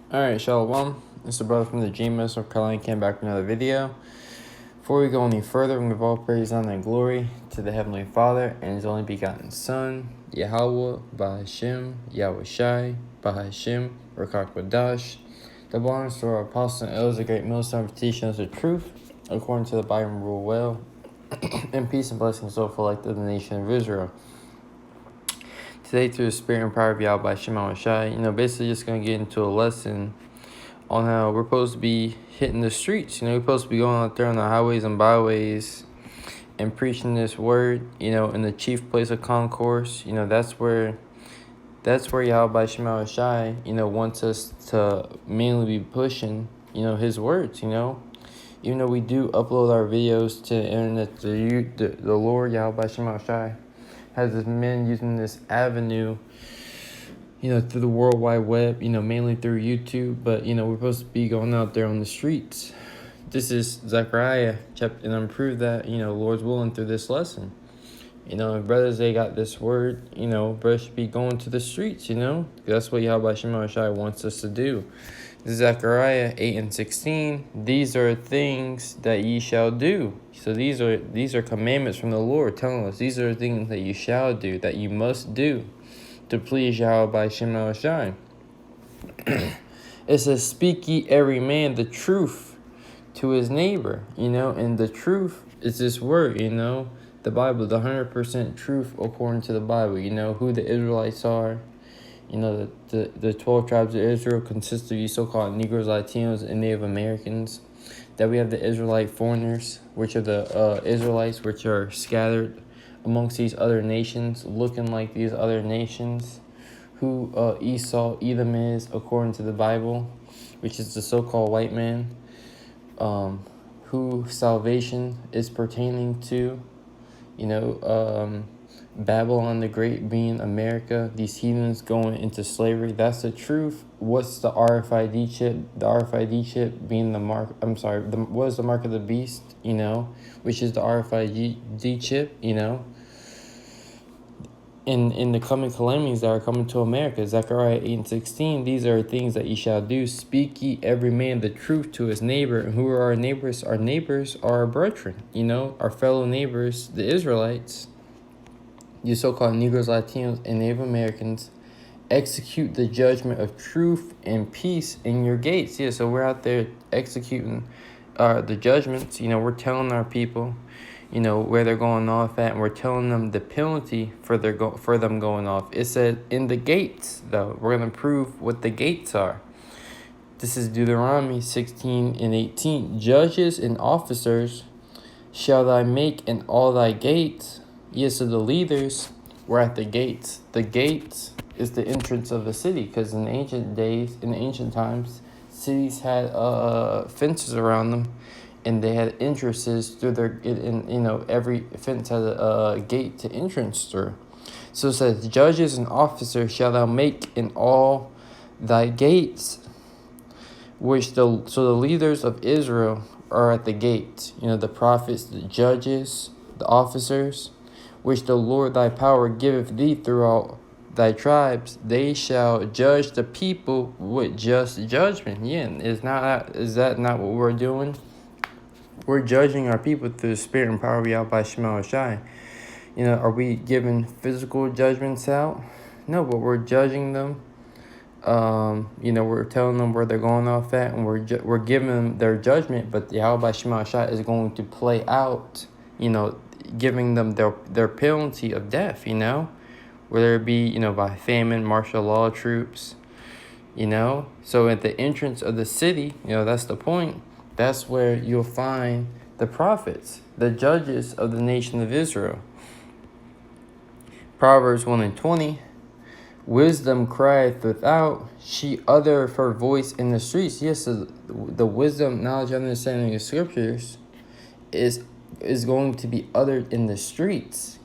Alright, Shalom. It's the brother from the GMSNORTHCAROLINA came back with another video. Before we go any further, we give all praise, honor, and glory to the Heavenly Father and His only begotten Son, Yahweh, Bahashem, Yahweh Shai, Bahashem, Rakak Wadash. The bonus to our apostles and elders, a great millstone for teaching us the truth, according to the Bible rule well, and peace and blessings so for like the nation of Israel. Today, through the Spirit and power of Yahweh by Shema Shai, basically just going to get into a lesson on how we're supposed to be hitting the streets. We're supposed to be going out there on the highways and byways and preaching this word, in the chief place of concourse. That's where Yahweh by Shema Shai, wants us to mainly be pushing, His words, Even though we do upload our videos to the internet, the Lord, Yahweh by Shema Shai, has this men using this avenue, through the World Wide Web, mainly through YouTube. But, we're supposed to be going out there on the streets. This is Zechariah chapter, and I'm prove that, Lord's willing through this lesson. If brothers, they got this word, brothers should be going to the streets, That's what Yahweh Shema Shai wants us to do. Zechariah 8:16, these are things that ye shall do. So these are commandments from the Lord telling us these are things that you shall do, that you must do to please Yahweh by Shema Shai. It says, speak ye every man the truth to his neighbor, and the truth is this word, the Bible, the 100% truth according to the Bible, who the Israelites are. The 12 tribes of Israel consist of you so-called Negroes, Latinos, and Native Americans. That we have the Israelite foreigners, which are the Israelites, which are scattered amongst these other nations, looking like these other nations, who Edom is, according to the Bible, which is the so-called white man, who salvation is pertaining to, Babylon the Great being America, these heathens going into slavery. That's the truth. What's the RFID chip? The RFID chip being the mark, what is the mark of the beast, which is the RFID chip, In the coming calamities that are coming to America. Zechariah 8:16, these are things that ye shall do. Speak ye every man the truth to his neighbor. And who are our neighbors? Our neighbors are our brethren, our fellow neighbors, the Israelites. You so-called Negroes, Latinos, and Native Americans, execute the judgment of truth and peace in your gates. Yeah, so we're out there executing the judgments. We're telling our people, where they're going off at, and we're telling them the penalty for them going off. It said in the gates, though. We're going to prove what the gates are. This is Deuteronomy 16:18. Judges and officers shall thy make in all thy gates. Yes, so the leaders were at the gates. The gates is the entrance of the city, because in ancient times, cities had fences around them, and they had entrances through their. Every fence had a gate to entrance through. So it says, judges and officers shall thou make in all thy gates, so the leaders of Israel are at the gate. The prophets, the judges, the officers, which the Lord thy power giveth thee throughout thy tribes, they shall judge the people with just judgment. Yeah, is that not what we're doing? We're judging our people through the Spirit and power of Yahweh by Shema Shai. Are we giving physical judgments out? No, but we're judging them. We're telling them where they're going off at, and we're giving them their judgment. But Yahweh by Shema Shai is going to play out, giving them their penalty of death, whether it be, by famine, martial law troops, So at the entrance of the city, that's the point. That's where you'll find the prophets, the judges of the nation of Israel. Proverbs 1:20, wisdom crieth without, she uttereth her voice in the streets. Yes, so the wisdom, knowledge, understanding of scriptures is going to be uttered in the streets,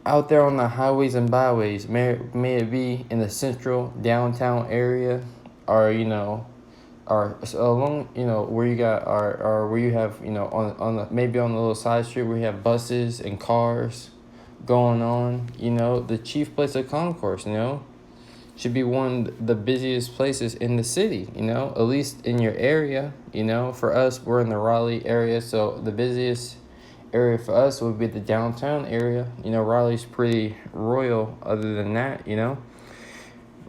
out there on the highways and byways, may it be in the central downtown area, or or along, where you got, or where you have, on the, maybe on the little side street where you have buses and cars going on, the chief place of concourse, should be one of the busiest places in the city, at least in your area. For us, we're in the Raleigh area, so the busiest area for us would be the downtown area. Raleigh's pretty royal other than that.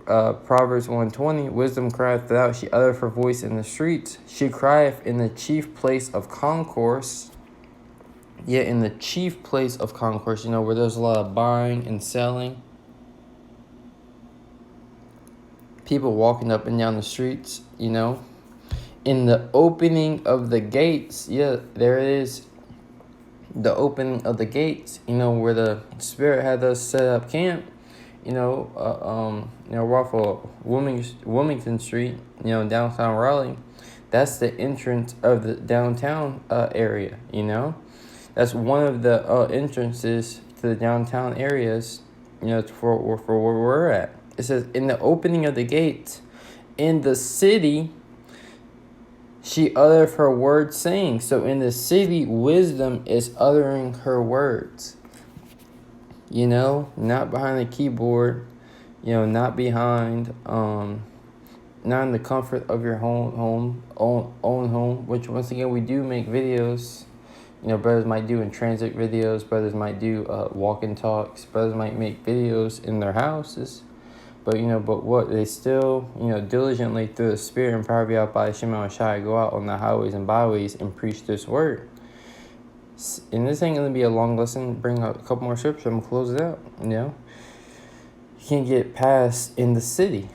Proverbs 1:20, wisdom crieth without, she uttereth her voice in the streets. She crieth in the chief place of concourse. Yet in the chief place of concourse, where there's a lot of buying and selling. People walking up and down the streets, In the opening of the gates, there it is. The opening of the gates, where the Spirit had us set up camp. We're off of Wilmington Street, downtown Raleigh. That's the entrance of the downtown area, That's one of the entrances to the downtown areas, for where we're at. It says, in the opening of the gates, in the city, she uttereth her words, saying. So in the city, wisdom is uttering her words. Not behind the keyboard, not behind, not in the comfort of your own home, which once again, we do make videos. Brothers might do in transit videos, brothers might do walk-in talks, brothers might make videos in their houses. But, but what they still, diligently through the Spirit and power out by Shai go out on the highways and byways and preach this word. And this ain't going to be a long lesson. Bring out a couple more scriptures. I'm going to close it out, You can't get past in the city.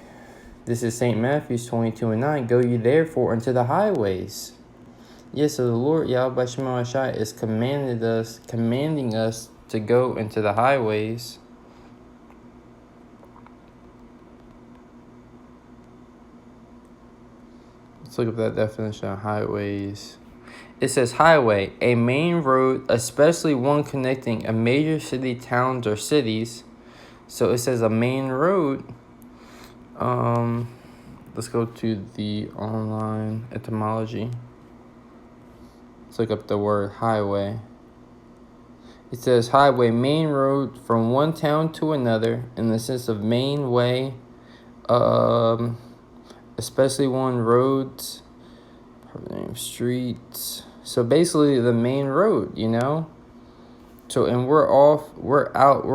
This is St. Matthew's 22:9. Go ye therefore into the highways. Yes, so the Lord, Yahweh Shai, is commanding us to go into the highways. Let's look up that definition of highways. It says highway, a main road, especially one connecting a major city, towns, or cities. So it says a main road. Let's go to the online etymology. Let's look up the word highway. It says highway, main road from one town to another, in the sense of main way, especially one roads, streets. So basically the main road, So, and we're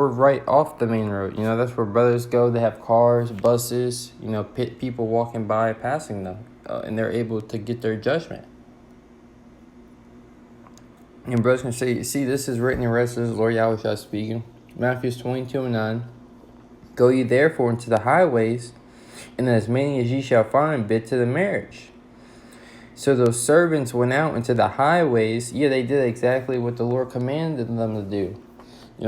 right off the main road. That's where brothers go. They have cars, buses, people walking by, passing them, and they're able to get their judgment. And brothers can say, see, this is written in rest of the Lord Yahweh speaking. Matthew 22:9. Go ye therefore into the highways, and as many as ye shall find, bid to the marriage. So those servants went out into the highways. Yeah, they did exactly what the Lord commanded them to do.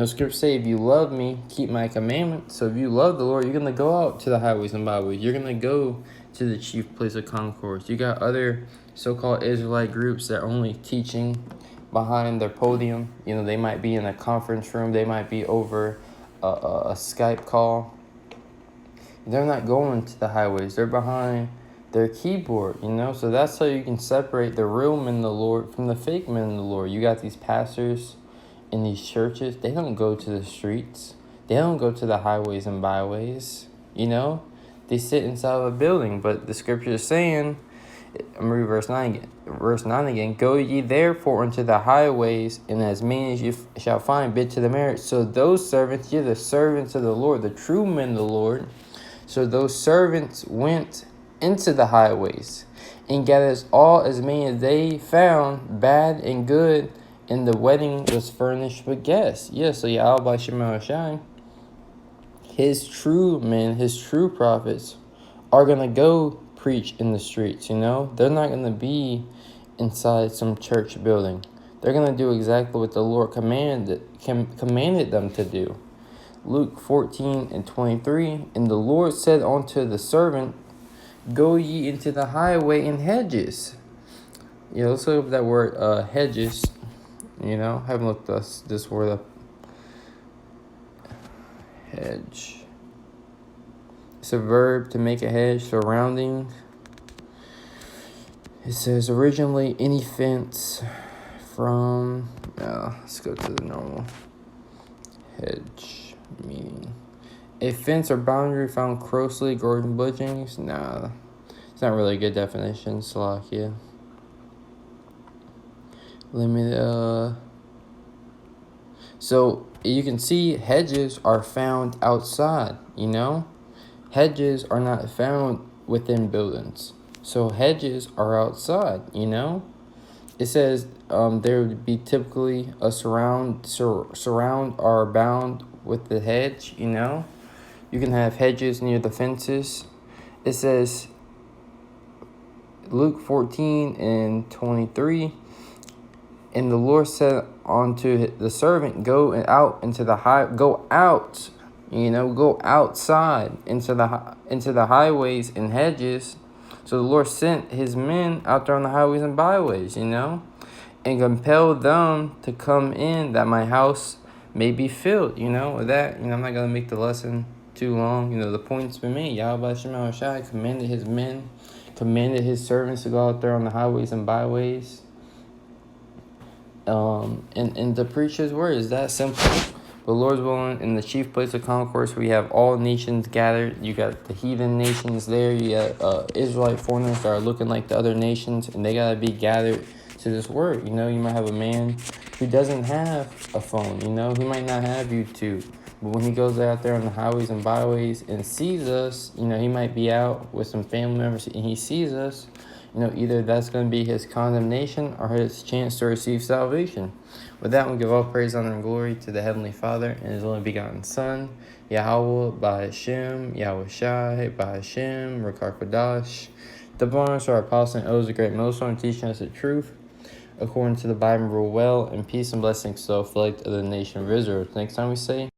Scripture say, if you love me, keep my commandments. So if you love the Lord, you're going to go out to the highways and byways. You're going to go to the chief place of concourse. You got other so-called Israelite groups that are only teaching behind their podium. They might be in a conference room. They might be over a Skype call. They're not going to the highways. They're behind their keyboard, So that's how you can separate the real men of the Lord from the fake men of the Lord. You got these pastors in these churches. They don't go to the streets. They don't go to the highways and byways, They sit inside of a building. But the scripture is saying, I'm reading verse 9 again. Go ye therefore into the highways, and as many as you shall find, bid to the marriage. So those servants, the servants of the Lord, the true men of the Lord. So those servants went into the highways and gathered as many as they found, bad and good, and the wedding was furnished with guests. So Yahweh Shai, his true men, his true prophets, are going to go preach in the streets, They're not going to be inside some church building. They're going to do exactly what the Lord commanded them to do. Luke 14:23, and the Lord said unto the servant, go ye into the highway and hedges. Let's look up that word hedges. Haven't looked this word up. Hedge. It's a verb to make a hedge, surrounding. It says originally any fence from. Let's go to the normal hedge meaning. A fence or boundary found closely guarding buildings? Nah, it's not really a good definition. Slovakia. So you can see hedges are found outside, you know? Hedges are not found within buildings. So hedges are outside, you know? It says there would be typically a surround or bound with the hedge, you know? You can have hedges near the fences. It says Luke 14:23, and the Lord said unto the servant, go out, go outside into the highways and hedges. So the Lord sent his men out there on the highways and byways, and compelled them to come in, that my house may be filled. With that, I'm not gonna make the lesson too long. The point's been made. Yahweh Shema Shai commanded his men, commanded his servants to go out there on the highways and byways, and to preach his word. Is that simple? The Lord's willing, in the chief place of concourse, we have all nations gathered. You got the heathen nations there. You got Israelite foreigners that are looking like the other nations, and they got to be gathered to this word. You might have a man who doesn't have a phone. He might not have YouTube. But when he goes out there on the highways and byways and sees us, he might be out with some family members and he sees us. Either that's going to be his condemnation or his chance to receive salvation. With that, we give all praise, honor, and glory to the Heavenly Father and his only begotten Son, Yahweh, by Hashem, Yahweh Shai, by Hashem, Rakar Kodash. The bonus, our apostle and oaths, the great millstone, teaching us the truth according to the Bible, rule well, and peace and blessings to the elect of the nation of Israel. Next time we say,